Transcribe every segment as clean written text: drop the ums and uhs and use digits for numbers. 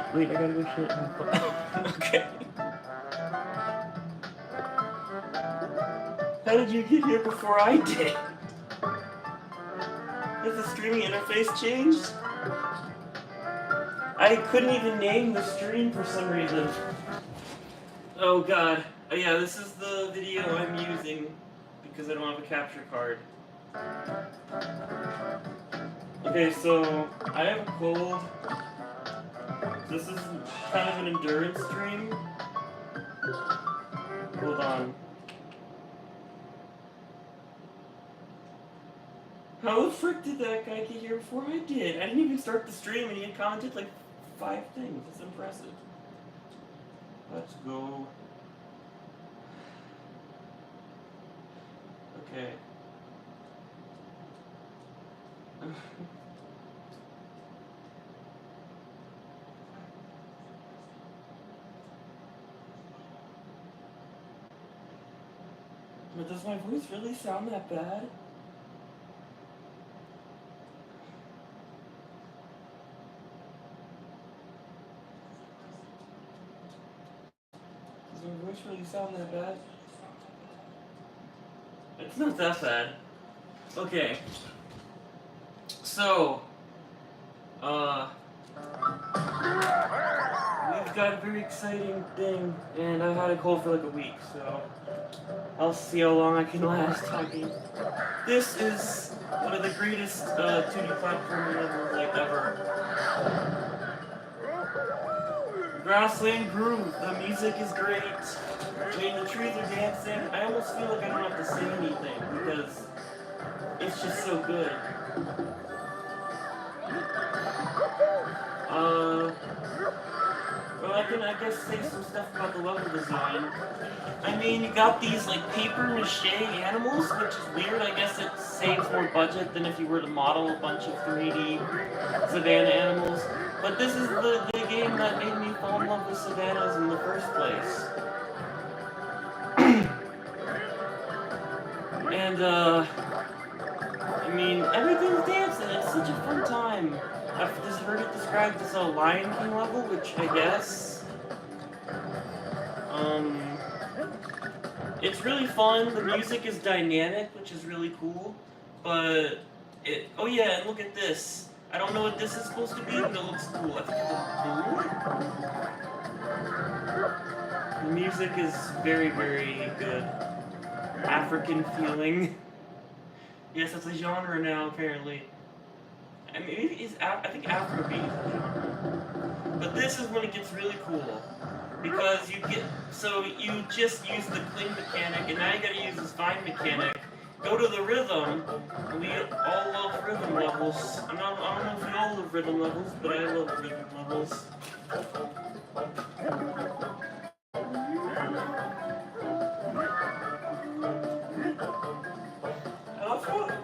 shit. Wait, I gotta go shit. Okay. How did you get here before I did? Has the streaming interface changed? I couldn't even name the stream for some reason. Oh god. Oh yeah, this is the video I'm using because I don't have a capture card. Okay, so I have a cold. This is kind of an endurance stream. Hold on. How the frick did that guy get here before I did? I didn't even start the stream and he had commented like 5 things. It's impressive. Let's go. Okay. But does my voice really sound that bad? Does my voice really sound that bad? It's not that bad. Okay. So, we've got a very exciting thing, and I've had a cold for like a week, so I'll see how long I can last talking. This is one of the greatest 2D platformer levels like ever. Grassland Groove. The music is great. I mean, the trees are dancing. I almost feel like I don't have to say anything because it's just so good. Well, I can, I guess, say some stuff about the level design. I mean, you got these, like, paper mache animals, which is weird. I guess it saves more budget than if you were to model a bunch of 3D savanna animals. But this is the game that made me fall in love with savannas in the first place. And, I mean, everything's dancing. It's such a fun time. I've just heard it described as a Lion King level, which I guess, it's really fun. The music is dynamic, which is really cool. But oh yeah, and look at this. I don't know what this is supposed to be, but it looks cool. I think it's a The music is very, very good. African feeling. Yes, that's a genre now, apparently. I mean, I think Afrobeat is a genre. But this is when it gets really cool. Because you just use the cling mechanic, and now you gotta use this vine mechanic. Go to the rhythm. We all love rhythm levels. I don't know if we all love rhythm levels, but I love rhythm levels.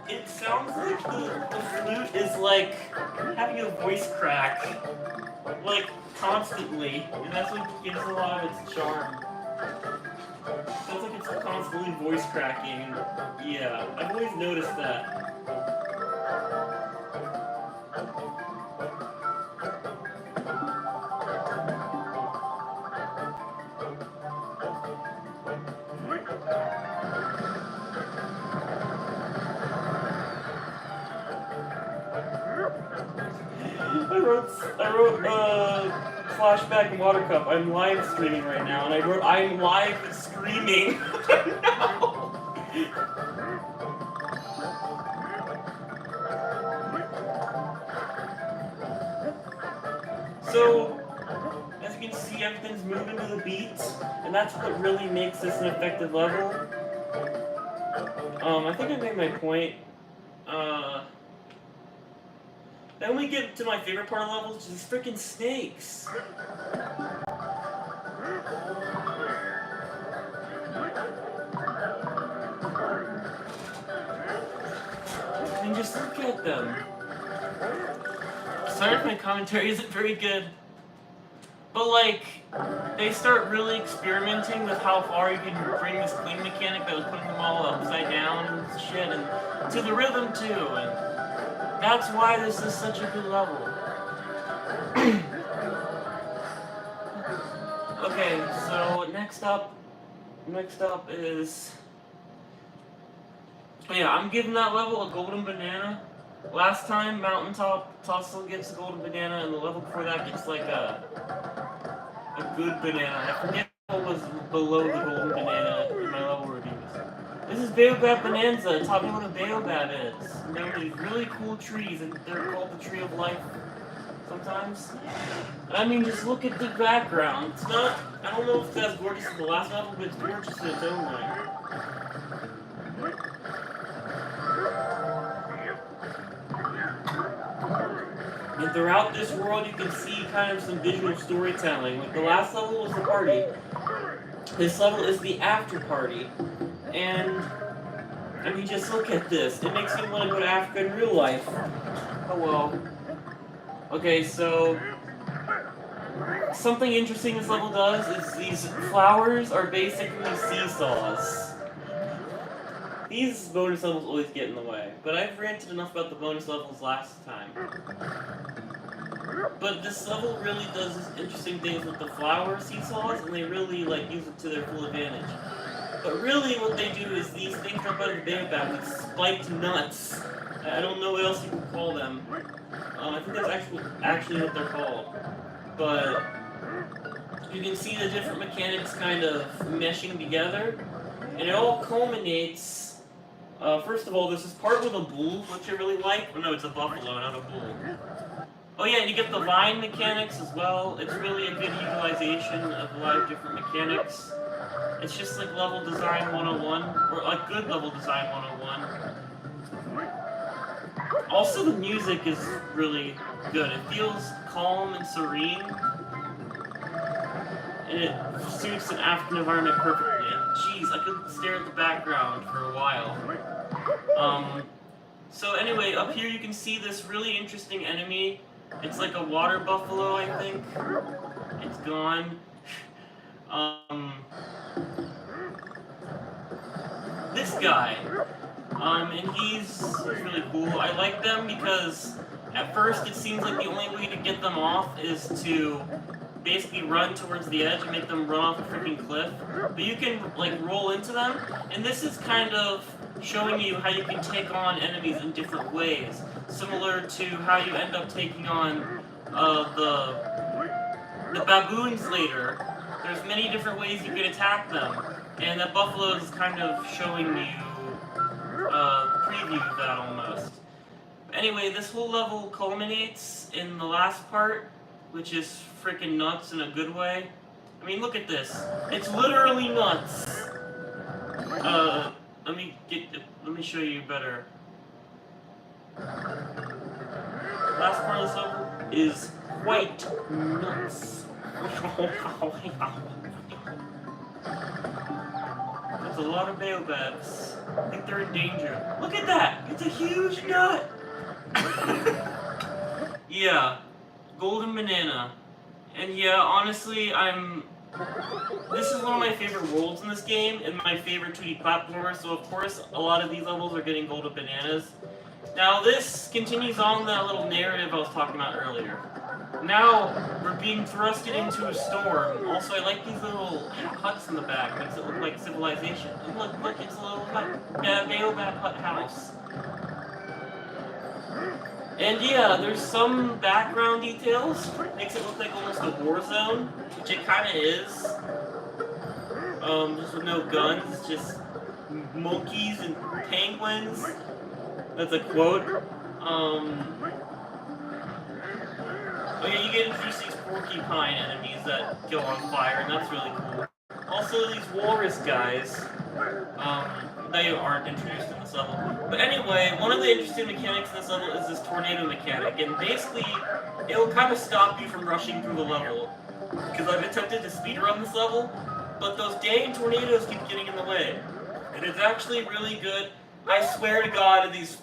It sounds like the flute is like having a voice crack, like constantly, and that's what gives a lot of its charm. Sounds like it's constantly voice cracking. Yeah, I've always noticed that. I wrote flashback and water cup. I'm live streaming right now, and I wrote I'm live screaming. No. So, as you can see, everything's moving to the beat, and that's what really makes this an effective level. I think I made my point. Then we get to my favorite part of levels, which is freaking snakes. And just look at them. Sorry if my commentary isn't very good. But like, they start really experimenting with how far you can bring this clean mechanic that was putting them all upside down and shit, and to the rhythm too. And that's why this is such a good level. Okay, so next up is, yeah, I'm giving that level a golden banana. Last time, Mountaintop Tussle gets a golden banana, and the level before that gets like a good banana. I forget what was below the golden banana in my level reviews. This is Baobab Bonanza. It taught me what a baobab is. And there are these really cool trees, and they're called the Tree of Life sometimes. I mean, just look at the background. It's not, I don't know if it's as gorgeous as the last level, but it's gorgeous in its own way. And throughout this world, you can see kind of some visual storytelling. Like the last level was the party. This level is the after party. And, I mean, just look at this. It makes me want to go to Africa in real life. Oh well. Okay, so something interesting this level does is these flowers are basically seesaws. These bonus levels always get in the way, but I've ranted enough about the bonus levels last time. But this level really does this interesting things with the flower seesaws, and they really like use it to their full advantage. But really what they do is these things jump out of the baobab with spiked nuts. I don't know what else you can call them. I think that's actually what they're called. But you can see the different mechanics kind of meshing together, and it all culminates. First of all, there's this part with a bull, which I really like. Oh no, it's a buffalo, not a bull. Oh yeah, and you get the vine mechanics as well. It's really a good utilization of a lot of different mechanics. It's just like level design 101, or like good level design 101. Also, the music is really good. It feels calm and serene, and it suits an African environment perfectly. Jeez, I could stare at the background for a while. So anyway, up here you can see this really interesting enemy. It's like a water buffalo, I think. It's gone. This guy. And he's really cool. I like them because at first it seems like the only way to get them off is to basically run towards the edge and make them run off a freaking cliff. But you can like roll into them, and this is kind of showing you how you can take on enemies in different ways, similar to how you end up taking on the baboons later. There's many different ways you can attack them, and that buffalo is kind of showing you preview of that almost. Anyway, this whole level culminates in the last part, which is freaking nuts in a good way. I mean, look at this. It's literally nuts. Let me show you better. Last part of this level is quite nuts. There's a lot of baobabs. I think they're in danger. Look at that! It's a huge nut! Yeah. Golden banana. And yeah, honestly, this is one of my favorite worlds in this game, and my favorite 2D platformer, so of course, a lot of these levels are getting golden bananas. Now, this continues on that little narrative I was talking about earlier. Now, we're being thrusted into a storm. Also, I like these little huts in the back. Makes it look like civilization. And look, it's a little hut. Yeah, baobab hut house. And yeah, there's some background details. Makes it look like almost a war zone, which it kind of is. Just with no guns, just monkeys and penguins. That's a quote. Oh yeah, you get introduced to these porcupine enemies that go on fire, and that's really cool. Also, these walrus guys, they aren't introduced in this level. But anyway, one of the interesting mechanics in this level is this tornado mechanic, and basically, it'll kind of stop you from rushing through the level. Because I've attempted to speedrun this level, but those dang tornadoes keep getting in the way. And it's actually really good. I swear to God, these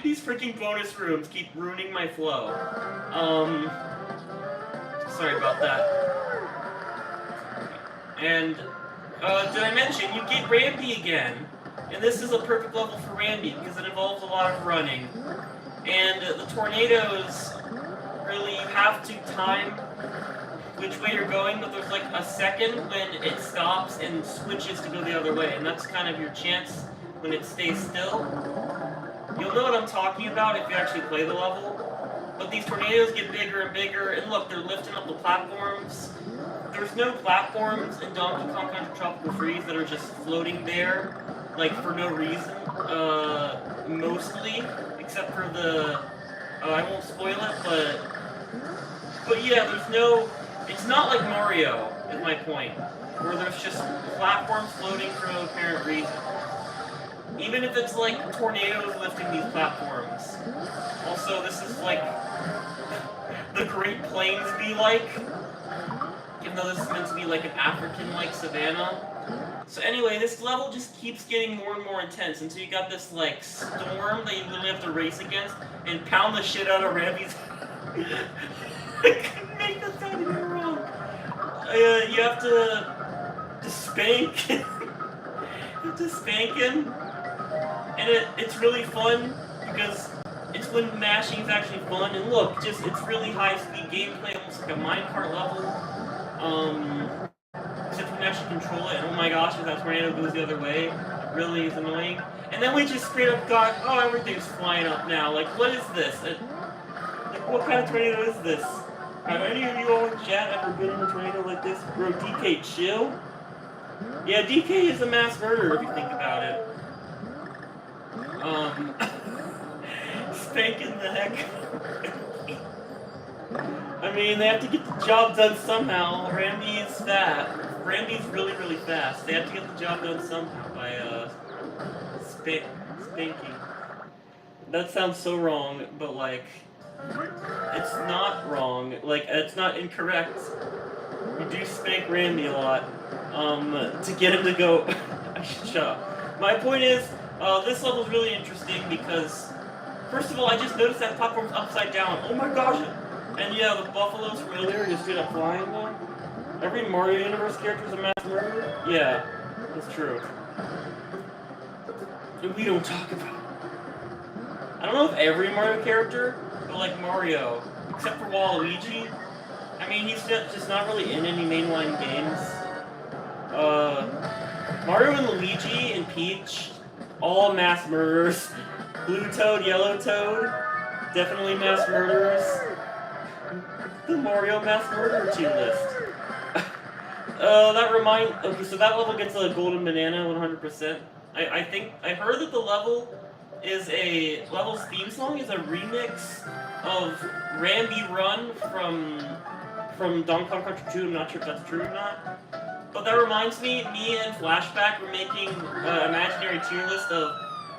these freaking bonus rooms keep ruining my flow. Sorry about that. And, did I mention, you get Rambi again. And this is a perfect level for Rambi, because it involves a lot of running. And the tornadoes, really, you have to time which way you're going, but there's like a second when it stops and switches to go the other way, and that's kind of your chance when it stays still. You'll know what I'm talking about if you actually play the level. But these tornadoes get bigger and bigger, and look, they're lifting up the platforms. There's no platforms in Donkey Kong Country Tropical Freeze that are just floating there, like for no reason, mostly, except for the, I won't spoil it, but yeah, there's no, it's not like Mario, is my point, where there's just platforms floating for no apparent reason. Even if it's like tornadoes lifting these platforms. Also, this is like the Great Plains be like, even though this is meant to be like an African-like savanna. So anyway, this level just keeps getting more and more intense until you got this like storm that you literally have to race against and pound the shit out of Rambi's. I couldn't make that sound even wrong. You have to spank. You have to spank him. And it's really fun because it's when mashing is actually fun. And look, just it's really high-speed gameplay, almost like a minecart level. Except when you actually control it. And oh my gosh, if that tornado goes the other way, it really is annoying. And then we just straight up got, oh, everything's flying up now. Like, what is this? Like, what kind of tornado is this? Have any of you all in chat ever been in a tornado like this? Bro, DK, chill. Yeah, DK is a mass murderer if you think about it. Spanking the heck. I mean, they have to get the job done somehow. Randy's fat. Randy's really, really fast. They have to get the job done somehow by, spanking. That sounds so wrong, but like, it's not wrong. Like, it's not incorrect. You do spank Randy a lot, to get him to go. I should shut up. My point is, this level is really interesting because, first of all, I just noticed that platform's upside down. Oh my gosh! And yeah, the buffaloes from earlier just straight up flying though. Every Mario Universe character is a mass murderer? Yeah, that's true. And we don't talk about it. I don't know if every Mario character, but like Mario, except for Waluigi. I mean, he's just not really in any mainline games. Mario and Luigi and Peach, all mass murderers. Blue Toad, Yellow Toad, definitely mass murderers. The Mario mass murderer tier list. Okay, so that level gets a golden banana 100%. I heard that the level's theme song is a remix of Rambi Run from Donkey Kong Country 2. I'm not sure if that's true or not. But that reminds me and Flashback were making an imaginary tier list of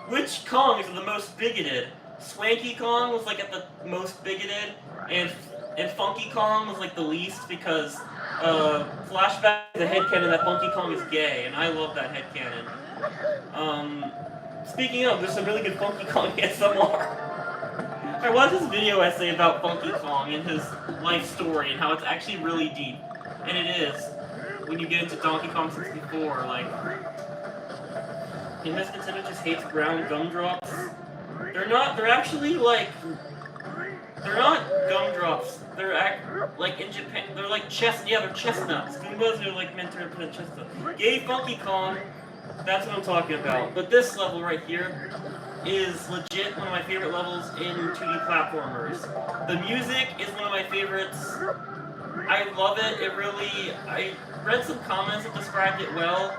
which Kongs are the most bigoted. Swanky Kong was like at the most bigoted, and Funky Kong was like the least because Flashback is a headcanon that Funky Kong is gay, and I love that headcanon. Speaking of, there's some really good Funky Kong ASMR. I watched this video essay about Funky Kong and his life story and how it's actually really deep. And it is. When you get into Donkey Kong 64, like... And Miss Nintendo just hates brown gumdrops. They're actually like... They're not gumdrops. They're like in Japan, they're like they're chestnuts. Goombas are like meant to represent chestnuts. Gay Funky Kong, that's what I'm talking about. But this level right here is legit one of my favorite levels in 2D platformers. The music is one of my favorites. I love it. I read some comments that described it well,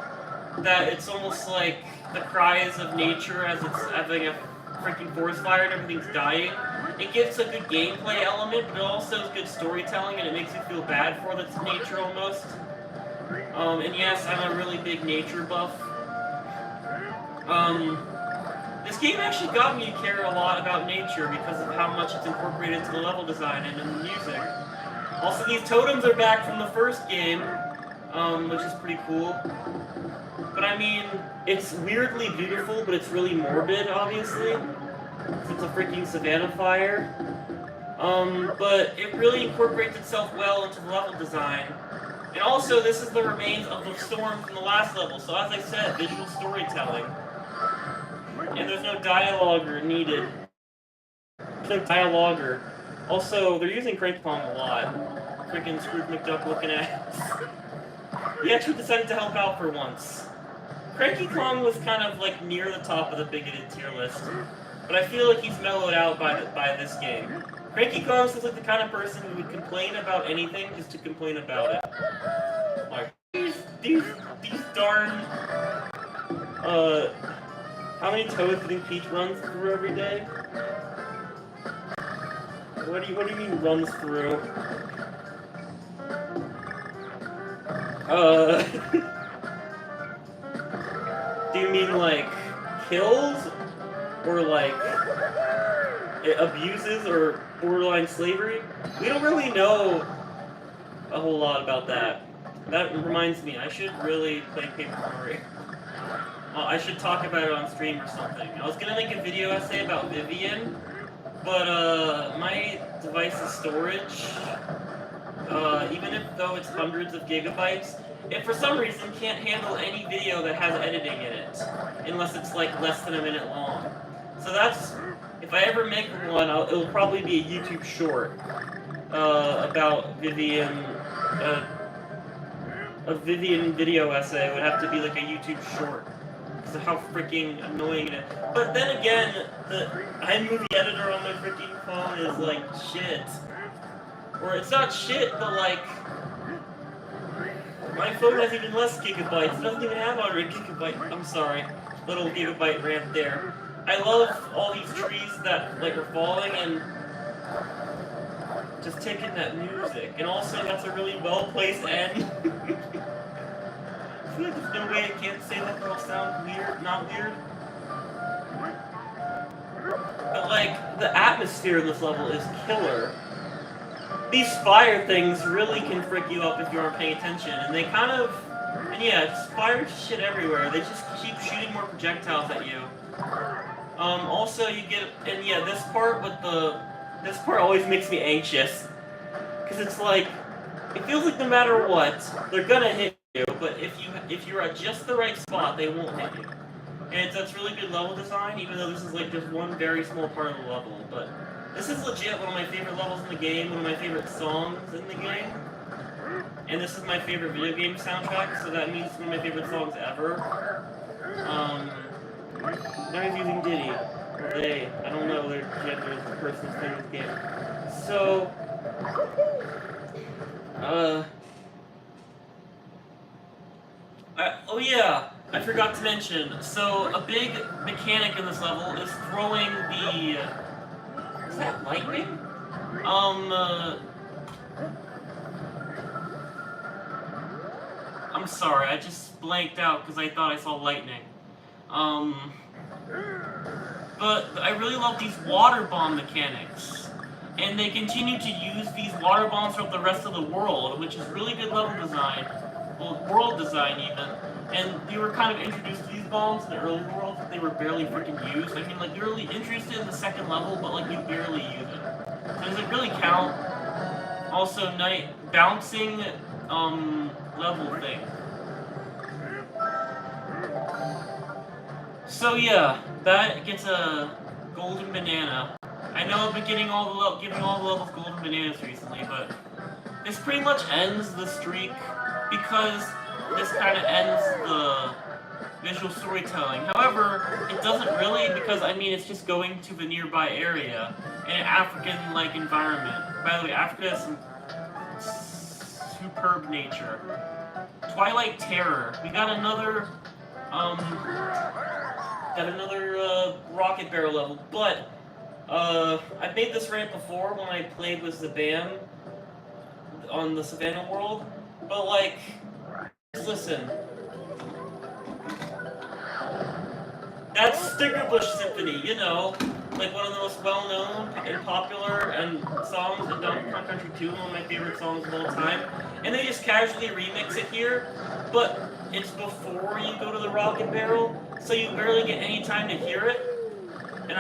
that it's almost like the cries of nature as it's having a freaking forest fire and everything's dying. It gives a good gameplay element, but it also is good storytelling, and it makes you feel bad for the nature almost. And yes, I'm a really big nature buff. This game actually got me to care a lot about nature because of how much it's incorporated into the level design and in the music. Also, these totems are back from the first game, which is pretty cool. But I mean, it's weirdly beautiful, but it's really morbid, obviously. It's a freaking Savannah fire. But it really incorporates itself well into the level design. And also, this is the remains of the storm from the last level. So as I said, visual storytelling. And there's no dialogue needed. There's no dialogue. Also, they're using Cranky Kong a lot. Freaking Scrooge McDuck looking ass. He actually decided to help out for once. Cranky Kong was kind of like near the top of the bigoted tier list, but I feel like he's mellowed out by this game. Cranky Kong seems like the kind of person who would complain about anything just to complain about it. Like these darn how many toads do you think Peach runs through every day? What do you mean runs through? Do you mean like kills? Or like abuses or borderline slavery? We don't really know a whole lot about that. That reminds me, I should really play Paper Mario. I should talk about it on stream or something. I was gonna make a video essay about Vivian, but my device's storage, even though it's hundreds of gigabytes, it for some reason can't handle any video that has editing in it, unless it's like less than a minute long. So that's, if I ever make one, it'll probably be a YouTube short about Vivian, a Vivian video essay. It would have to be like a YouTube short, because of how freaking annoying it is. But then again, the iMovie editor on my freaking phone is like shit. Or it's not shit, but like, my phone has even less gigabytes. It doesn't even have 100 gigabytes. I'm sorry, little gigabyte rant there. I love all these trees that like are falling and just taking that music. And also, that's a really well-placed end. I feel like there's no way I can't say that it'll sound weird, not weird. But like, the atmosphere in this level is killer. These fire things really can frick you up if you aren't paying attention, and they kind of, and yeah, it's fire shit everywhere. They just keep shooting more projectiles at you. Also you get, and yeah, this part always makes me anxious, because it's like, it feels like no matter what, they're gonna hit you, but if you're at just the right spot, they won't hit you. And that's really good level design, even though this is like just one very small part of the level, but this is legit one of my favorite levels in the game, one of my favorite songs in the game. And this is my favorite video game soundtrack, so that means one of my favorite songs ever. Now he's using Diddy. Or they. I don't know their gender as the person's playing this game. So, oh yeah, I forgot to mention. So, a big mechanic in this level is throwing the... Is that lightning? I'm sorry, I just blanked out because I thought I saw lightning. But I really love these water bomb mechanics. And they continue to use these water bombs throughout the rest of the world, which is really good level design. Well, world design even. And you were kind of introduced to these bombs in the early world, but they were barely freaking used. I mean, like, you're really interested in the second level, but, like, you barely use it. So does it really count? Also, bouncing, level thing. So yeah, that gets a golden banana. I know I've been giving all the levels golden bananas recently, but this pretty much ends the streak because this kind of ends the visual storytelling. However, it doesn't really, because I mean it's just going to the nearby area in an African-like environment. By the way, Africa has some superb nature. Twilight Terror. We got another Rocket Barrel level, but I've made this rant before when I played with Zaban on the Savannah world, but like, listen, that's Stickerbush Symphony, you know, like one of the most well-known and popular songs in Donkey Kong Country 2, one of my favorite songs of all time, and they just casually remix it here, but it's before you go to the Rocket Barrel, so you barely get any time to hear it. And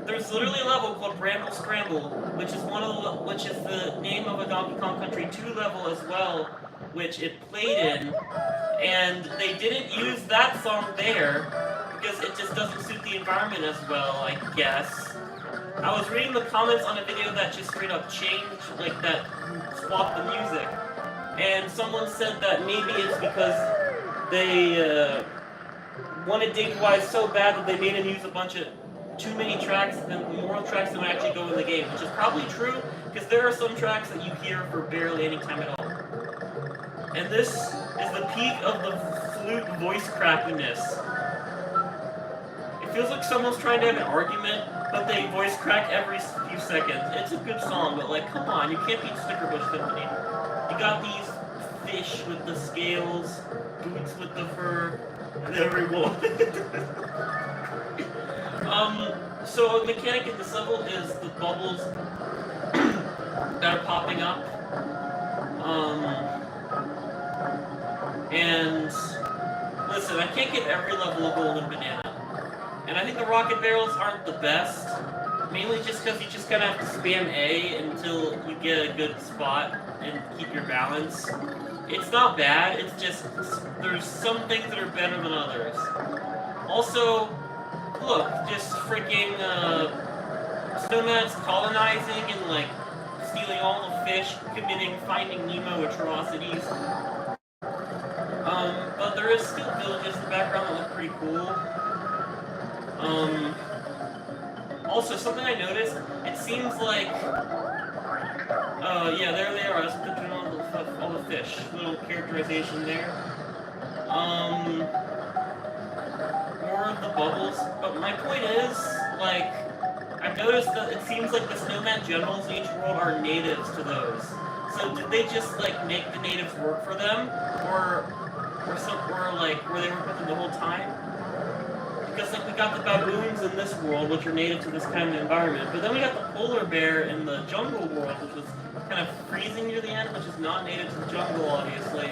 there's literally a level called Bramble Scramble, which is the name of a Donkey Kong Country 2 level as well, which it played in, and they didn't use that song there because it just doesn't suit the environment as well, I guess. I was reading the comments on a video that just straight up changed, like that swapped the music, and someone said that maybe it's because they wanted Digwise so bad that they made him use a bunch of too many tracks and more tracks than actually go in the game, which is probably true, because there are some tracks that you hear for barely any time at all. And this is the peak of the flute voice crackiness. It feels like someone's trying to have an argument, but they voice crack every few seconds. It's a good song, but like, come on, you can't beat Stickerbush Symphony. You got these fish with the scales, boots with the fur, and everyone. So a mechanic in this level is the bubbles that are popping up. And listen, I can't get every level of Golden Banana. And I think the rocket barrels aren't the best, mainly just because you just kind of have to spam A until you get a good spot and keep your balance. It's not bad, it's just, there's some things that are better than others. Also, look, just freaking Snowman's colonizing and like stealing all the fish, committing Finding Nemo atrocities. But there is still villages in the background that look pretty cool. Also, something I noticed, it seems like, yeah, there they are, that's doing all the fish. Little characterization there. More of the bubbles, but my point is, like, I've noticed that it seems like the Snowman generals in each world are natives to those. So did they just, like, make the natives work for them? Or like, were they working with them the whole time? Because, like, we got the baboons in this world, which are native to this kind of environment, but then we got the polar bear in the jungle world, which was kind of freezing near the end, which is not native to the jungle, obviously.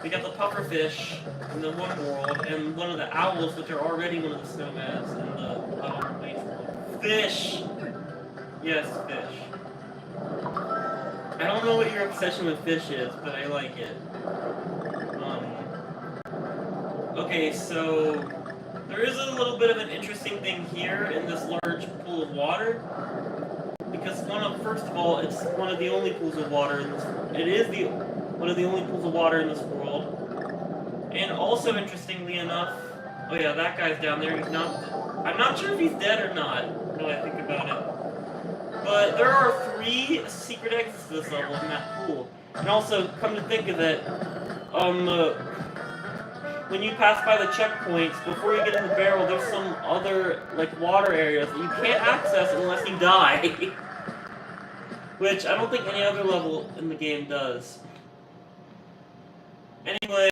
We got the pufferfish in the one world, and one of the owls, which are already one of the snowmans in the place world. Fish! Yes, fish. I don't know what your obsession with fish is, but I like it. Okay, so there is a little bit of an interesting thing here in this large pool of water, because first of all, it's one of the only pools of water in this. It is one of the only pools of water in this world, and also interestingly enough, oh yeah, that guy's down there. He's not. I'm not sure if he's dead or not. Now I think about it, but there are 3 secret exits to this level in that pool, and also come to think of it, when you pass by the checkpoints, before you get in the barrel, there's some other, like, water areas that you can't access unless you die. Which I don't think any other level in the game does. Anyway,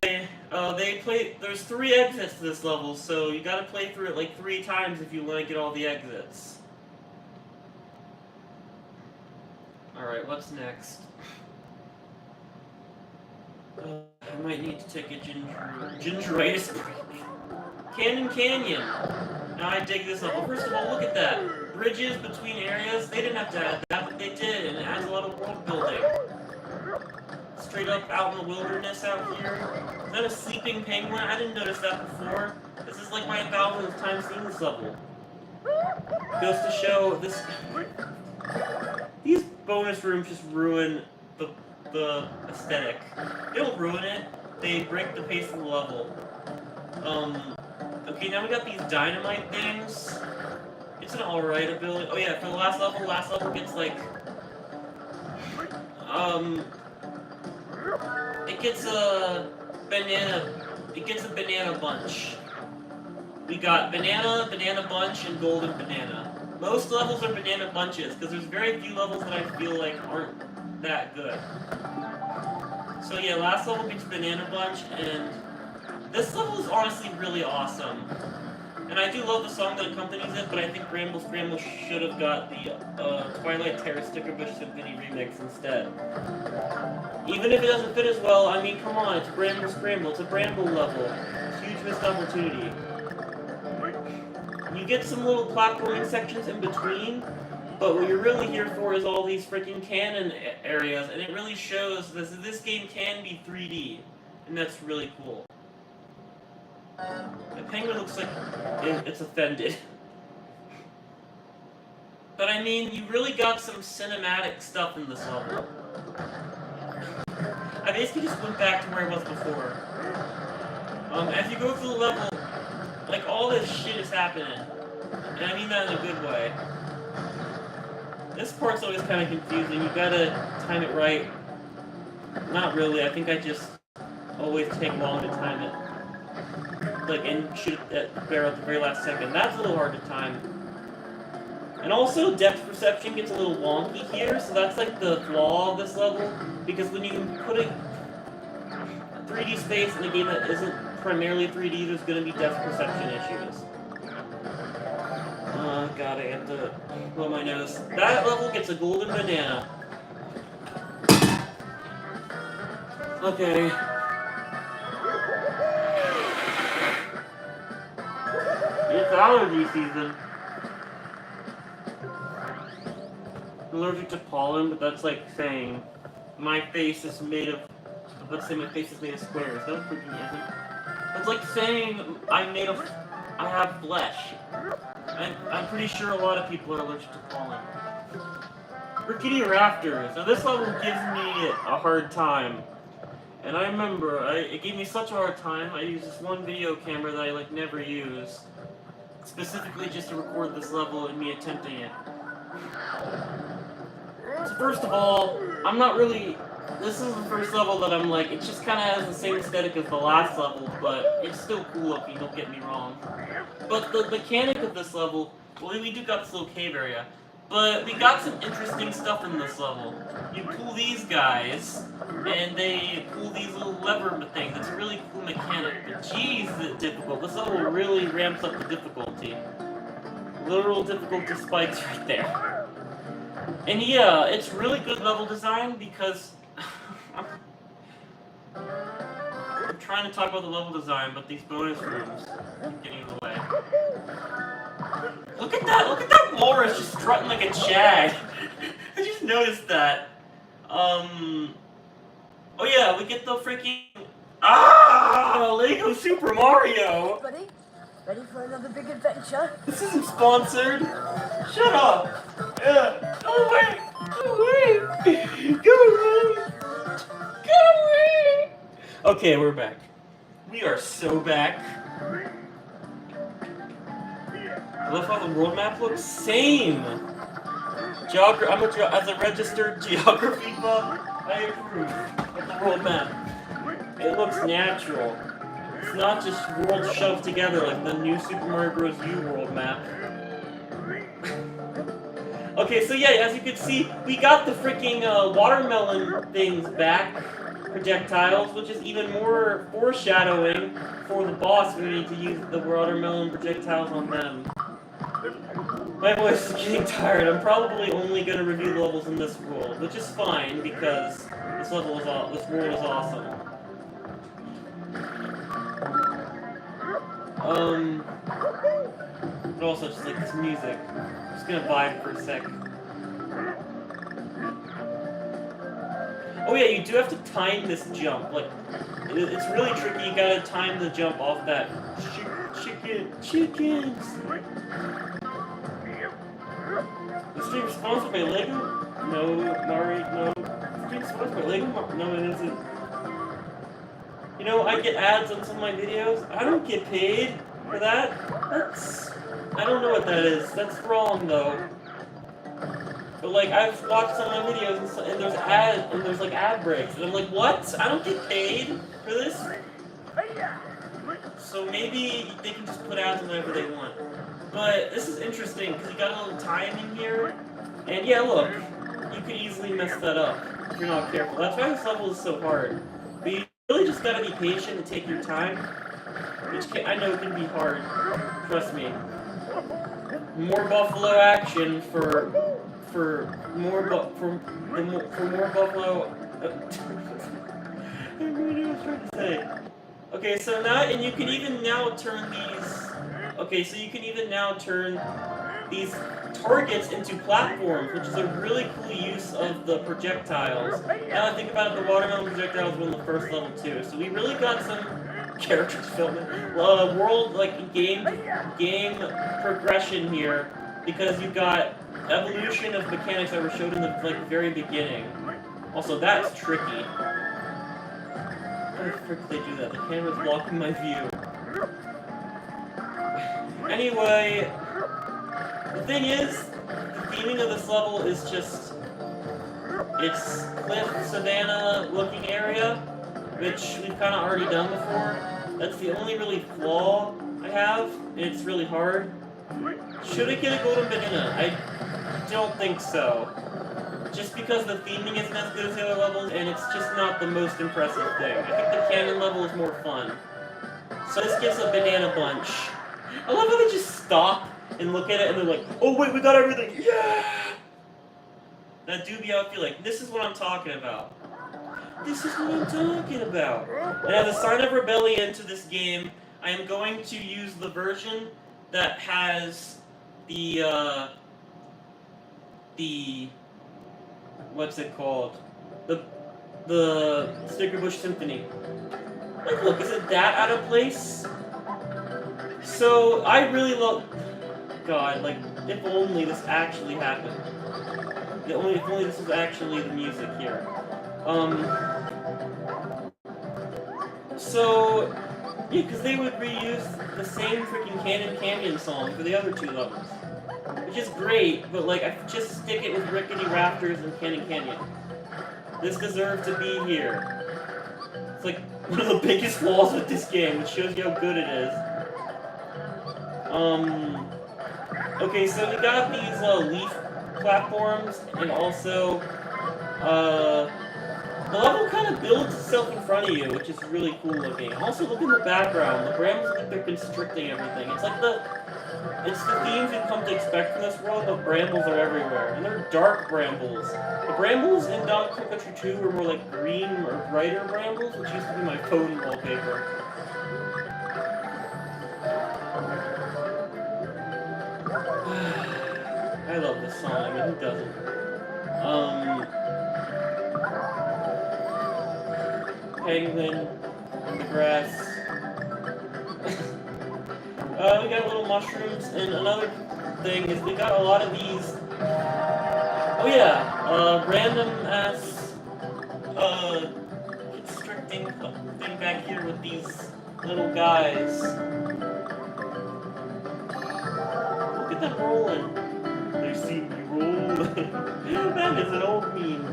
there's 3 exits to this level, so you gotta play through it like 3 times if you want to get all the exits. Alright, what's next? I might need to take a gingeritis break. Canyon Canyon. Now I dig this level. First of all, look at that. Bridges between areas. They didn't have to add that, but they did, and it adds a lot of world building. Straight up out in the wilderness out here. Is that a sleeping penguin? I didn't notice that before. This is like my 1000th time seeing this level. Goes to show this. These bonus rooms just ruin the aesthetic. They don't ruin it, they break the pace of the level. Okay, now we got these dynamite things. It's an alright ability. Oh yeah, for the last level gets like, it gets a banana bunch. We got banana bunch, and golden banana. Most levels are banana bunches, because there's very few levels that I feel like aren't that good. So yeah, last level gets banana bunch, and this level is honestly really awesome. And I do love the song that accompanies it, but I think Bramble Scramble should have got the Twilight Terror Stickerbush Symphony remix instead. Even if it doesn't fit as well, I mean, come on, it's Bramble Scramble, it's a Bramble level. It's a huge missed opportunity. You get some little platforming sections in between, but what you're really here for is all these freaking cannon areas, and it really shows this game can be 3D, and that's really cool. The penguin looks like it's offended. But I mean, you really got some cinematic stuff in this level. I basically just went back to where I was before. As you go through the level, like, all this shit is happening. And I mean that in a good way. This part's always kind of confusing. You gotta time it right. Not really. I think I just always take long to time it. Like, and shoot at the barrel at the very last second. That's a little hard to time. And also, depth perception gets a little wonky here, so that's like the flaw of this level. Because when you put a 3D space in a game that isn't primarily 3D, there's going to be depth perception issues. Oh god, I have to blow my nose. That level gets a golden banana. Okay. It's allergy season. I'm allergic to pollen, but that's like saying my face is made of. Let's say my face is made of squares. That freaking isn't. That's like saying I have flesh. I'm pretty sure a lot of people are allergic to pollen. Rickety rafters. Now this level gives me a hard time. And I remember, it gave me such a hard time, I used this one video camera that I like never use. Specifically just to record this level and me attempting it. So first of all, I'm not really... This is the first level that I'm like, it just kind of has the same aesthetic as the last level, but it's still cool looking, don't get me wrong. But the mechanic of this level, well, we do got this little cave area, but we got some interesting stuff in this level. You pull these guys, and they pull these little lever things. It's a really cool mechanic, but geez, is it difficult. This level really ramps up the difficulty. Literal difficulty spikes right there. And yeah, it's really good level design because... I'm trying to talk about the level design, but these bonus rooms keep getting in the way. Look at that walrus just strutting like a jag. I just noticed that. Oh yeah, we get the freaking Lego Super Mario. Ready for another big adventure? This isn't sponsored. Shut up. Yeah. Go away. Go away. Go away. Go away. Okay, we're back. We are so back. I love how the world map looks same. As a registered geography buff, I approve of the world map. It looks natural. It's not just worlds shoved together like the new Super Mario Bros. U world map. Okay, so yeah, as you can see, we got the freaking watermelon things back. Projectiles, which is even more foreshadowing for the boss. We need to use the watermelon projectiles on them. My voice is getting tired. I'm probably only going to review the levels in this world, which is fine because this world is awesome. But also just like this music. I'm just gonna vibe for a sec. Oh yeah, you do have to time this jump. Like, it's really tricky. You gotta time the jump off that chickens. The stream sponsored by Lego? No, Mari, no. The stream sponsored by Lego? No, it isn't. You know, I get ads on some of my videos. I don't get paid for that. I don't know what that is. That's wrong though. But like, I've watched some of my videos and there's like ad breaks, and I'm like, what? I don't get paid for this? So maybe they can just put ads whenever they want. But this is interesting because you got a little time in here, and yeah, look, you could easily mess that up if you're not careful. That's why this level is so hard. But you really just gotta be patient and take your time, which I know can be hard. Trust me. More buffalo action for more buffalo. I don't know what I was trying to say. Okay, so now, and you can even now turn these. Okay, so you can even now turn these targets into platforms, which is a really cool use of the projectiles. Now I think about it, the watermelon projectiles were in the first level too. So we really got some character development, world like game progression here, because you've got evolution of mechanics that were showed in the like very beginning. Also, that's tricky. How the frick they do that? The camera's blocking my view. Anyway, the thing is, the theming of this level is just it's cliff, savanna looking area, which we've kind of already done before. That's the only really flaw I have, and it's really hard. Should I get a golden banana? I don't think so. Just because the theming isn't as good as the other levels, and it's just not the most impressive thing. I think the cannon level is more fun. So this gives a banana bunch. I love how they just stop and look at it and they're like, oh wait, we got everything, yeah! That do be how I feel like, this is what I'm talking about. This is what I'm talking about. And as a sign of rebellion to this game, I am going to use the version that has the what's it called? The Snickerbush Symphony. Like, look, is it that out of place? So, I really love... God, like, if only this actually happened. If only this was actually the music here. So, yeah, because they would reuse the same freaking Cannon Canyon song for the other two levels. Which is great, but like, I just stick it with Rickety Rafters and Cannon Canyon. This deserved to be here. It's like one of the biggest flaws with this game, which shows you how good it is. Okay, so we got these leaf platforms, and also, the level kind of builds itself in front of you, which is really cool looking. Also, look in the background. The brambles look like they're constricting everything. It's like it's the themes you've come to expect from this world, but brambles are everywhere. And they're dark brambles. The brambles in Donkey Kong Country 2 were more like green or brighter brambles, which used to be my phone wallpaper. I love this song. I mean, who doesn't? Penguin in the grass. We got little mushrooms, and another thing is we got a lot of these. Oh yeah, random ass constricting thing back here with these little guys. Look at them rolling. They see me rolling. That is an old meme.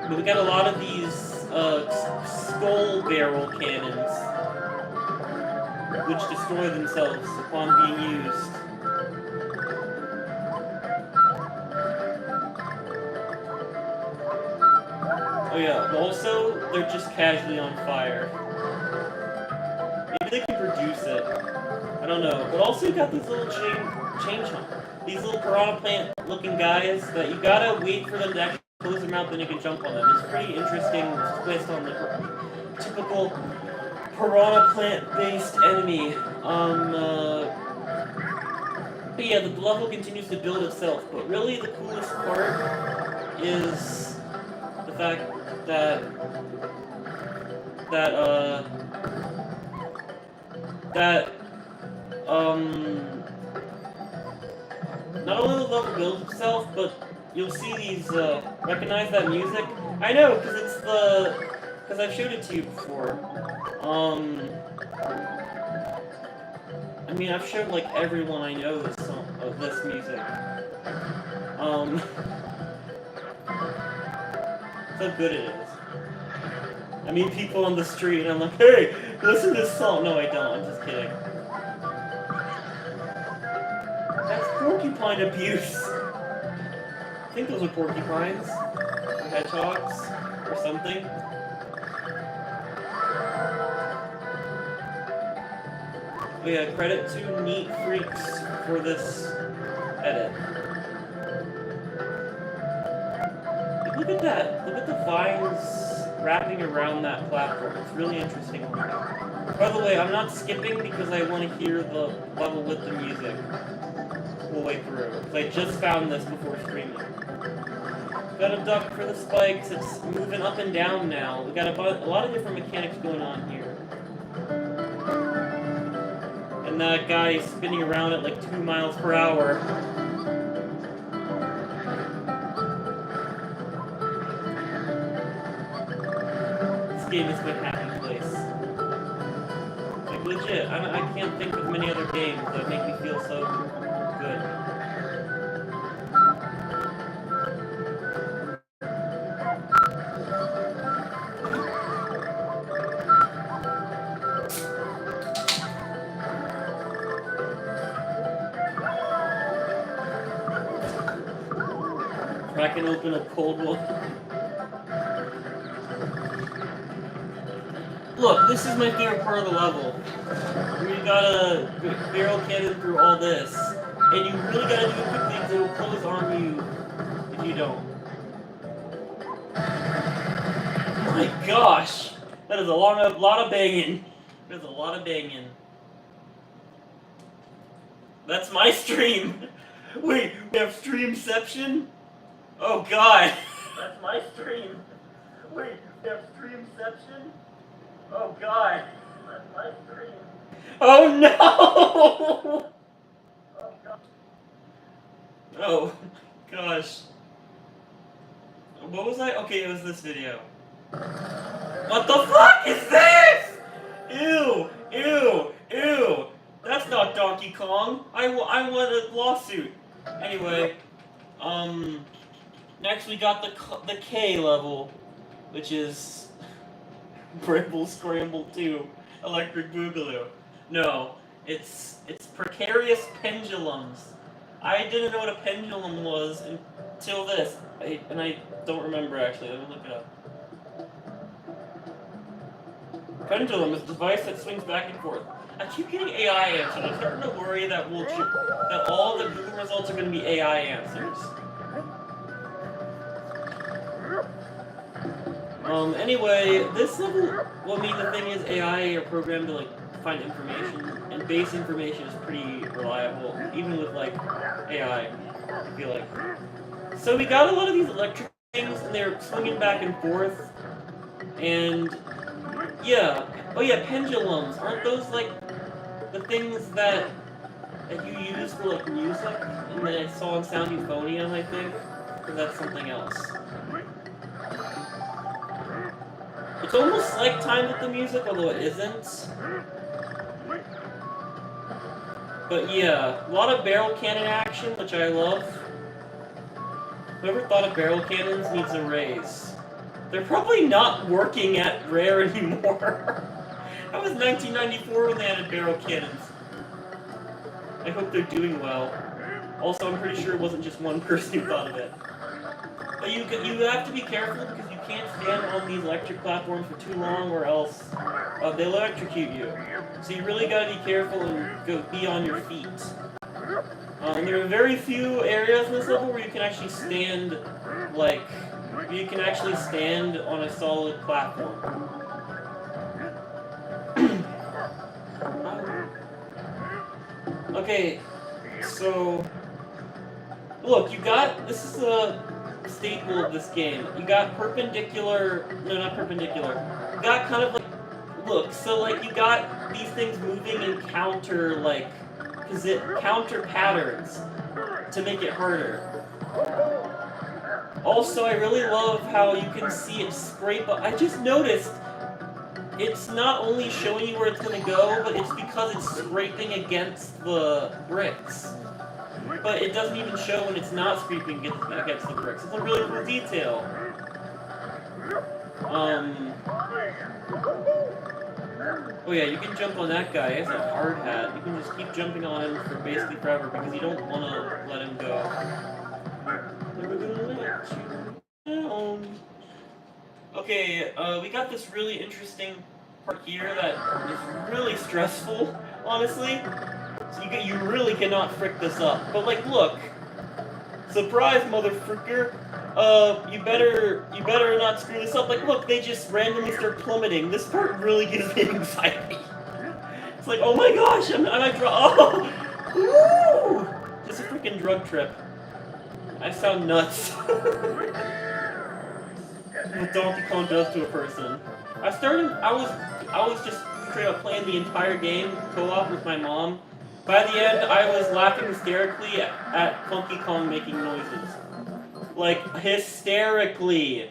But we got a lot of these skull barrel cannons, which destroy themselves upon being used. Oh yeah, also, they're just casually on fire. Maybe they can produce it. I don't know. But also you got these little these little piranha plant looking guys that you gotta wait for them to actually close their mouth, then you can jump on them. It's a pretty interesting twist on the typical piranha plant-based enemy. But yeah, the level continues to build itself, but really the coolest part is the fact that not only the level builds itself, but you'll see these, recognize that music? I know, because I've showed it to you before. I mean, I've showed, like, everyone I know this song, this music. So good it is. I meet people on the street and I'm like, hey, listen to this song. No, I don't, I'm just kidding. That's porcupine abuse. I think those are porcupines, or hedgehogs, or something. Oh yeah, credit to Neat Freaks for this edit. Look at that! Look at the vines wrapping around that platform. It's really interesting. By the way, I'm not skipping because I want to hear the level with the music the whole way through. Because I just found this before streaming. Got a duck for the spikes. It's moving up and down now. We got a lot of different mechanics going on here. And that guy is spinning around at like 2 miles per hour. This game is my happy place. Like legit, I can't think of many other games that make me feel so good. Cracking open a cold one. Look, this is my favorite part of the level. You gotta barrel cannon through all this, and you really gotta do it quickly because it will close on you if you don't. My gosh! That is a lot of banging. There's a lot of banging. That's my stream! Wait, we have Streamception? Oh god! That's my stream! Wait, we have Streamception? Oh god! That's my stream! Oh no! Oh god. Oh gosh. What was I? Okay, it was this video. What the fuck is this? Ew! Ew! Ew! That's not Donkey Kong! I want a lawsuit! Anyway, next we got the K level, which is Brimble Scramble 2, Electric Boogaloo. No, it's Precarious Pendulums. I didn't know what a pendulum was until this, and I don't remember actually. Let me look it up. Pendulum is a device that swings back and forth. I keep getting AI answers. I'm starting to worry that that all the Google results are going to be AI answers. Anyway, this level, well, I mean, the thing is, AI are programmed to, like, find information, and base information is pretty reliable, even with, like, AI, I feel like. So we got a lot of these electric things, and they're swinging back and forth, and, yeah. Oh yeah, pendulums. Aren't those, like, the things that you use for, like, music? And then I saw on Sound Euphonium, I think? Or that's something else? It's almost like timed with the music, although it isn't. But yeah, a lot of barrel cannon action, which I love. Whoever thought of barrel cannons needs a raise. They're probably not working at Rare anymore. That was 1994 when they added barrel cannons. I hope they're doing well. Also, I'm pretty sure it wasn't just one person who thought of it. But you have to be careful because you can't stand on these electric platforms for too long or else they'll electrocute you. So you really gotta be careful and be on your feet. And there are very few areas in this level where you can actually stand, like, you can actually stand on a solid platform. Okay, so look, this is a staple of this game. You got perpendicular, no, not perpendicular. You got kind of like, look, so like you got these things moving in counter, like, counter patterns to make it harder. Also, I really love how you can see it scrape up. I just noticed it's not only showing you where it's going to go, but it's because it's scraping against the bricks. But it doesn't even show when it's not scraping against the bricks. It's a really cool detail. Oh yeah, you can jump on that guy. He has a hard hat. You can just keep jumping on him for basically forever because you don't want to let him go. Never gonna let you down. Okay, we got this really interesting part here that is really stressful, honestly. So you really cannot frick this up. But like, look, surprise, motherfricker. You better not screw this up. Like, look, they just randomly start plummeting. This part really gives me anxiety. It's like, oh my gosh, I'm not oh, woo! Just a freaking drug trip. I sound nuts. What Donkey Kong does to a person. I was just straight up playing the entire game co-op with my mom, By the end, I was laughing hysterically at Funky Kong making noises. Like, hysterically.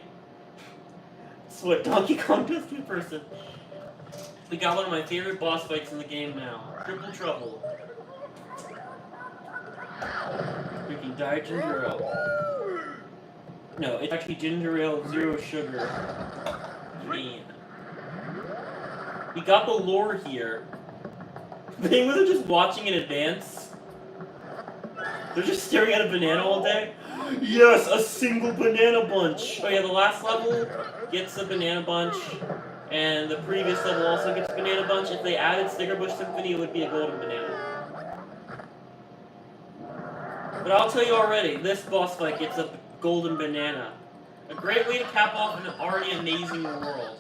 That's what Donkey Kong does to a person. We got one of my favorite boss fights in the game now. Triple Trouble. Freaking Diet Ginger Ale. No, it's actually Ginger Ale, zero sugar. Man. We got the lore here. The penguins are just watching in advance. They're just staring at a banana all day. Yes, a single banana bunch. Oh yeah, the last level gets a banana bunch, and the previous level also gets a banana bunch. If they added Sticker Bush Symphony, it would be a golden banana. But I'll tell you already, this boss fight gets a golden banana. A great way to cap off an already amazing world.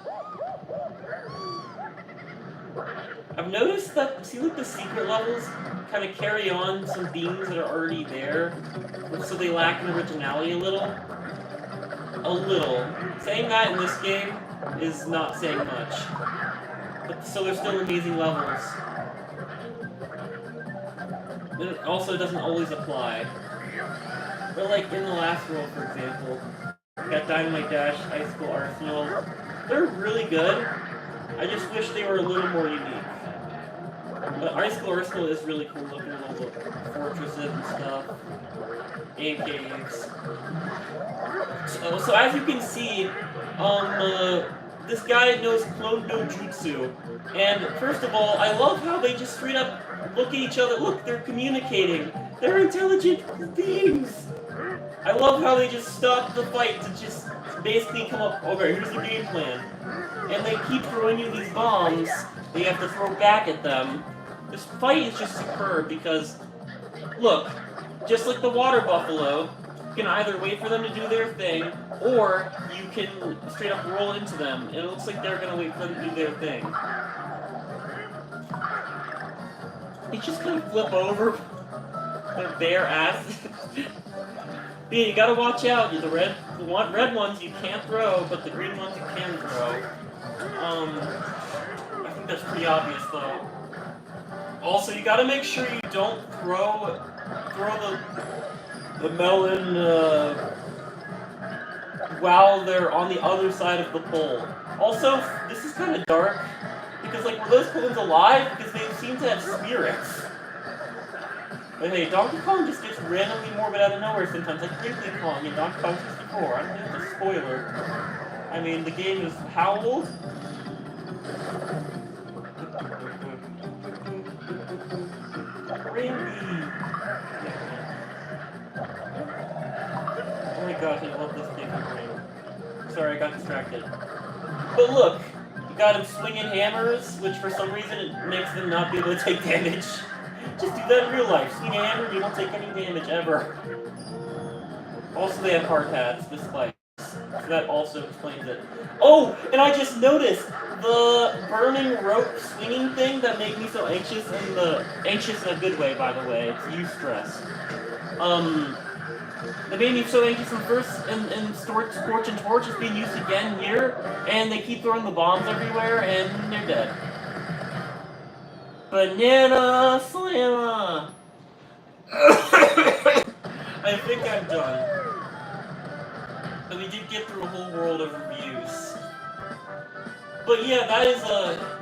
I've noticed that, see like the secret levels kind of carry on some themes that are already there, so they lack in originality a little. A little. Saying that in this game is not saying much. But so they're still amazing levels. It also doesn't always apply. But like in the last world, for example, got Dynamite Dash, Icicle Arsenal. They're really good. I just wish they were a little more unique. But Icicle Arsenal is really cool looking at all the fortresses and stuff. And caves. So as you can see, this guy knows Clone No Jutsu. And first of all, I love how they just straight up look at each other. Look, they're communicating. They're intelligent beings. I love how they just stop the fight to just basically come up, okay, here's the game plan. And they keep throwing you these bombs that you have to throw back at them. This fight is just superb because, look, just like the water buffalo, you can either wait for them to do their thing, or you can straight up roll into them. And it looks like they're gonna wait for them to do their thing. They just kind of flip over their bare ass. Yeah, you gotta watch out. The red ones you can't throw, but the green ones you can throw. I think that's pretty obvious though. Also, you gotta make sure you don't throw the melon while they're on the other side of the pole. Also, this is kind of dark because like were those clones alive? Because they seem to have spirits. But hey, Donkey Kong just gets randomly morbid out of nowhere sometimes, like Crinkly Kong in Donkey Kong 64. I don't think it's a spoiler. I mean, the game is how old? Randy! Oh my gosh, I love this game. Sorry, I got distracted. But look, you got him swinging hammers, which for some reason it makes them not be able to take damage. Just do that in real life. Swing a hammer, you won't take any damage ever. Also, they have hard hats, this fight. So that also explains it. Oh, and I just noticed the burning rope swinging thing that made me so anxious, and anxious in a good way, by the way. It's eustress. That made me so anxious in first, and Scorch and Torch is being used again here, and they keep throwing the bombs everywhere, and they're dead. Banana Slammer! I think I'm done. But we did get through a whole world of reviews. But yeah, that is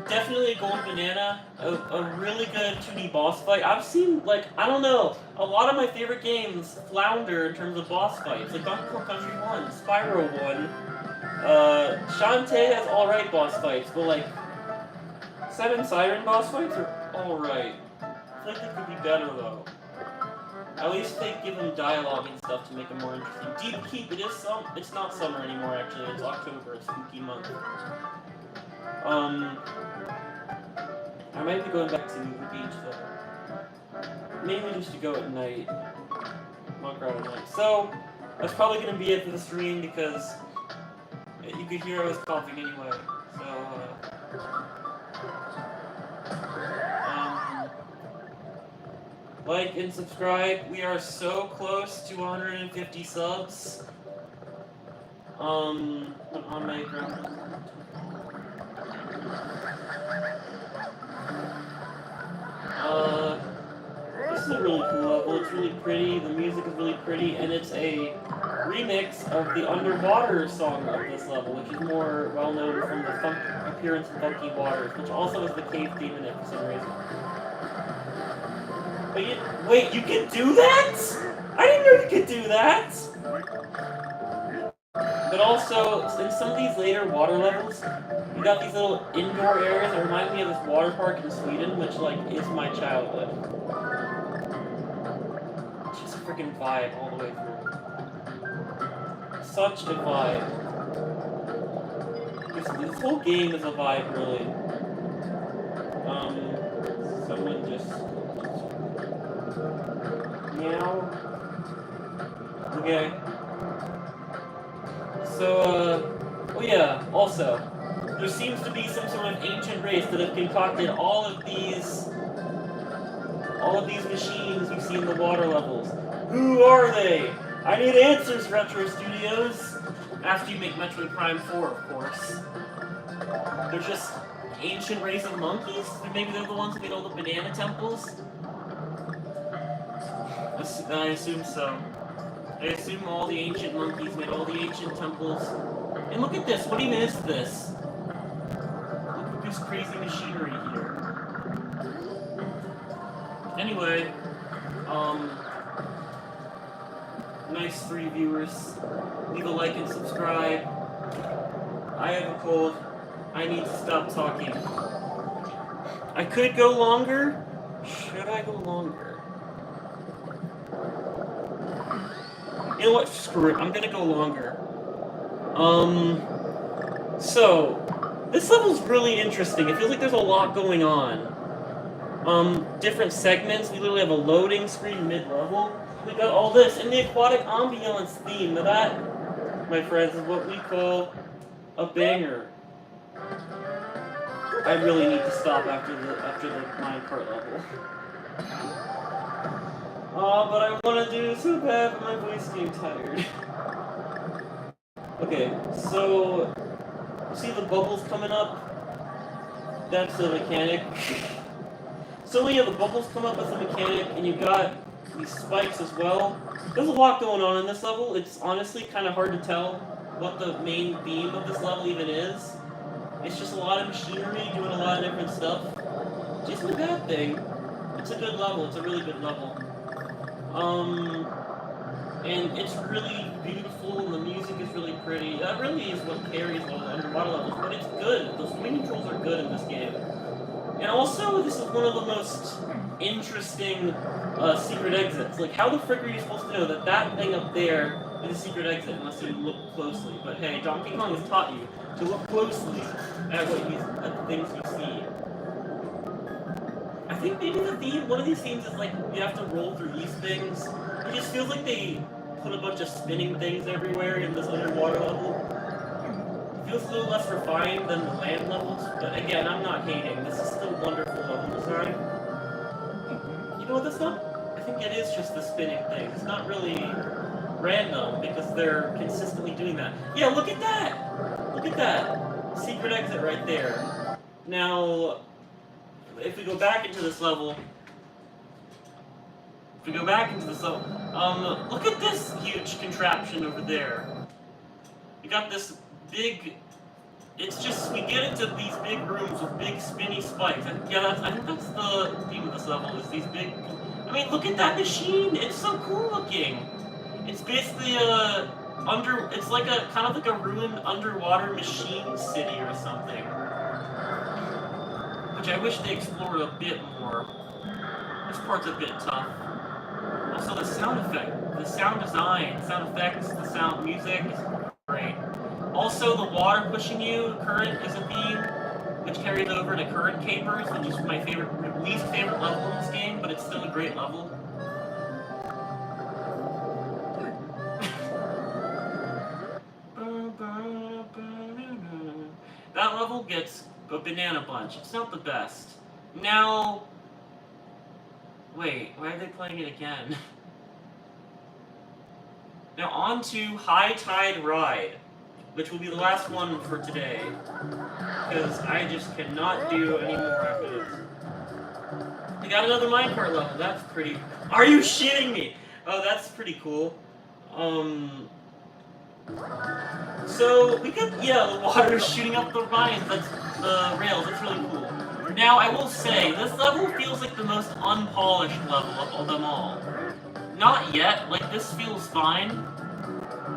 definitely a golden banana. A really good 2D boss fight. I've seen, like, I don't know, a lot of my favorite games flounder in terms of boss fights. Like Donkey Kong Country 1, Spyro 1. Shantae has alright boss fights, but like, Seven Siren boss fights are alright. I feel like they could be better though. At least they give them dialogue and stuff to make them more interesting. Deep Keep, it's not summer anymore actually, it's October, it's spooky month. I might be going back to the beach though. Mainly just to go at night. Walk around at night. So, that's probably gonna be it for the stream because you could hear I was coughing anyway. So, like and subscribe. We are so close to 150 subs. On my account. is a really cool level. It's really pretty, the music is really pretty, and it's a remix of the underwater song of this level, which is more well known from the appearance of Funky Waters, which also is the cave theme in it for some reason. But wait, you can do that? I didn't know you could do that! But also, in some of these later water levels, you got these little indoor areas that remind me of this water park in Sweden, which, like, is my childhood. It's just a freaking vibe all the way through. Such a vibe. This whole game is a vibe, really. Someone just... Meow. Okay. So, oh yeah, also, there seems to be some sort of ancient race that have concocted all of these machines you see in the water levels. Who are they? I need answers, Retro Studios! After you make Metroid Prime 4, of course. They're just ancient race of monkeys? Maybe they're the ones who made all the banana temples? I assume so. I assume all the ancient monkeys made all the ancient temples. And look at this, what even is this? Look at this crazy machinery here. Anyway, nice 3 viewers. Leave a like and subscribe. I have a cold. I need to stop talking. I could go longer. Should I go longer? You know what? Screw it. I'm gonna go longer. So, this level's really interesting. It feels like there's a lot going on. Different segments. We literally have a loading screen mid-level. We got all this, and the aquatic ambiance theme. Now that, my friends, is what we call a banger. I really need to stop after the minecart level. But I want to do it so bad, but my voice is getting tired. Okay, so, see the bubbles coming up? That's the mechanic. So yeah, the bubbles come up as a mechanic, and you got these spikes as well. There's a lot going on in this level. It's honestly kind of hard to tell what the main theme of this level even is. It's just a lot of machinery doing a lot of different stuff. Which isn't a bad thing. It's a good level. It's a really good level. And it's really beautiful, and the music is really pretty. That really is what carries all the underwater levels, but it's good. The swimming controls are good in this game. And also, this is one of the most interesting secret exits. Like, how the frick are you supposed to know that that thing up there is a secret exit unless you look closely? But hey, Donkey Kong has taught you to look closely at the things you see. I think maybe one of these themes is like, you have to roll through these things. It just feels like they put a bunch of spinning things everywhere in this underwater level. It feels a little less refined than the land levels, but again, I'm not hating. This is still wonderful level design. You know what that's not? I think it is just the spinning thing. It's not really random, because they're consistently doing that. Yeah, look at that! Look at that! Secret exit right there. Now, if we go back into this level, look at this huge contraption over there. We got this big, it's just, we get into these big rooms with big spinny spikes. I think that's the theme of this level, is these big, I mean, look at that machine, it's so cool looking. It's basically it's like kind of like a ruined underwater machine city or something. Which I wish they explored a bit more. This part's a bit tough. Also, the sound effect, the sound design, sound effects, the sound music is great. Also, the water pushing you, current is a theme, which carries over to Current Capers, which is my least favorite level in this game, but it's still a great level. That level gets a banana bunch. It's not the best. Now, wait, why are they playing it again? Now on to High Tide Ride, which will be the last one for today, because I just cannot do any more after this. We got another minecart level. That's pretty Are you shitting me? Oh, that's pretty cool. So we got, yeah, the water shooting up the vines, that's the rails, that's really cool. Now, I will say, this level feels like the most unpolished level of them all. Not yet, like, this feels fine,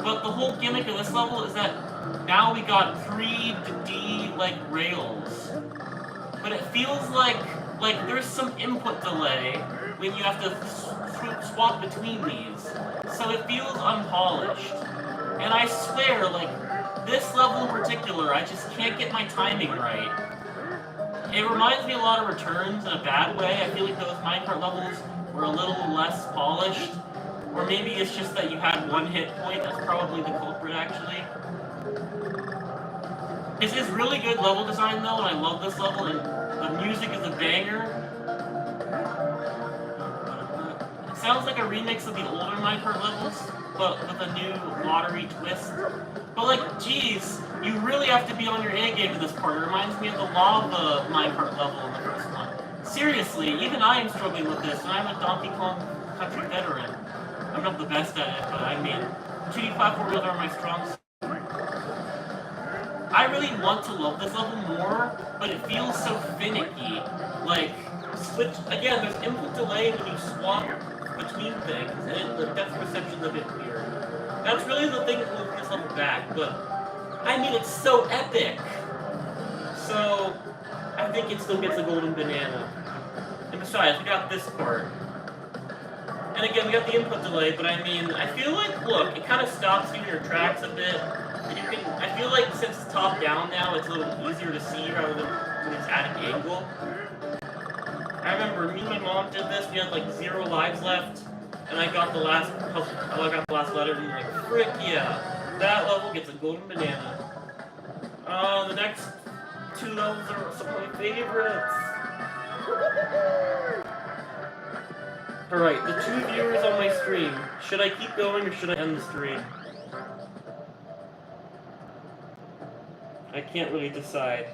but the whole gimmick of this level is that now we got 3D, like, rails. But it feels like there's some input delay when you have to swap between these. So it feels unpolished. And I swear, like, this level in particular, I just can't get my timing right. It reminds me a lot of Returns in a bad way. I feel like those Minecraft levels were a little less polished. Or maybe it's just that you had one hit point. That's probably the culprit, actually. This is really good level design, though, and I love this level, and the music is a banger. It sounds like a remix of the older Minecraft levels, but with a new watery twist. But like, geez, you really have to be on your A game in this part. It reminds me of the lava Minecraft level in the first one. Seriously, even I am struggling with this, and I'm a Donkey Kong Country veteran. I'm not the best at it, but I mean, 2D platformers are my strong suit. I really want to love this level more, but it feels so finicky. Like, switch, again, there's input delay when you swap between things, and the depth perception's a bit weird. That's really the thing that holds this level back, but I mean, it's so epic. So, I think it still gets a golden banana. And besides, we got this part. And again, we got the input delay, but I mean, I feel like, look, it kind of stops you in your tracks a bit. And you can, I feel like since it's top down now, it's a little easier to see rather than when it's at an angle. I remember me and my mom did this, we had like 0 lives left, and I got the last letter, and I'm like, frick yeah, that level gets a golden banana. The next 2 levels are some of my favorites. Alright, the 2 viewers on my stream. Should I keep going or should I end the stream? I can't really decide.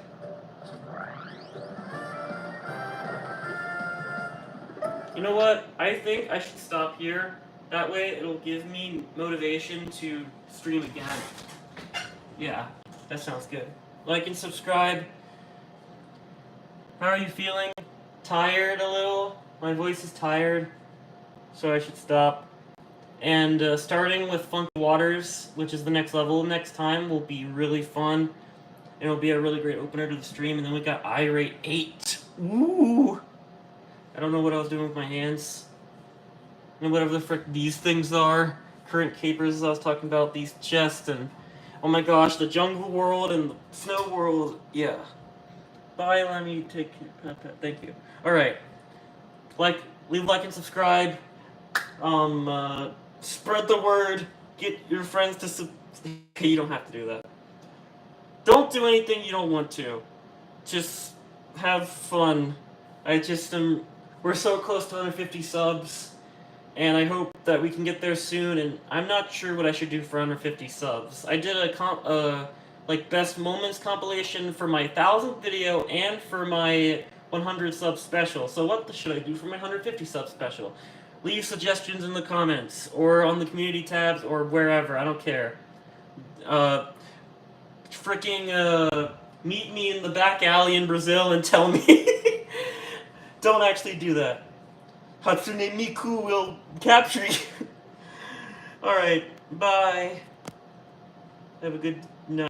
You know what? I think I should stop here. That way it'll give me motivation to stream again. Yeah, that sounds good. Like and subscribe. How are you feeling? Tired a little? My voice is tired, so I should stop. And starting with Funky Waters, which is the next level next time, will be really fun. It'll be a really great opener to the stream. And then we got Irate 8. Ooh! I don't know what I was doing with my hands. And whatever the frick these things are. Current capers I was talking about, these chests, and oh my gosh, the jungle world and the snow world. Yeah. Bye, let me take your pet. Thank you. Alright. Leave a like and subscribe. Spread the word. Get your friends to Okay, you don't have to do that. Don't do anything you don't want to. Just have fun. We're so close to 150 subs, and I hope that we can get there soon, and I'm not sure what I should do for 150 subs. I did a best moments compilation for my 1000th video and for my 100 sub special. So what should I do for my 150 sub special? Leave suggestions in the comments, or on the community tabs, or wherever, I don't care. Meet me in the back alley in Brazil and tell me. Don't actually do that. Hatsune Miku will capture you. Alright, bye. Have a good night.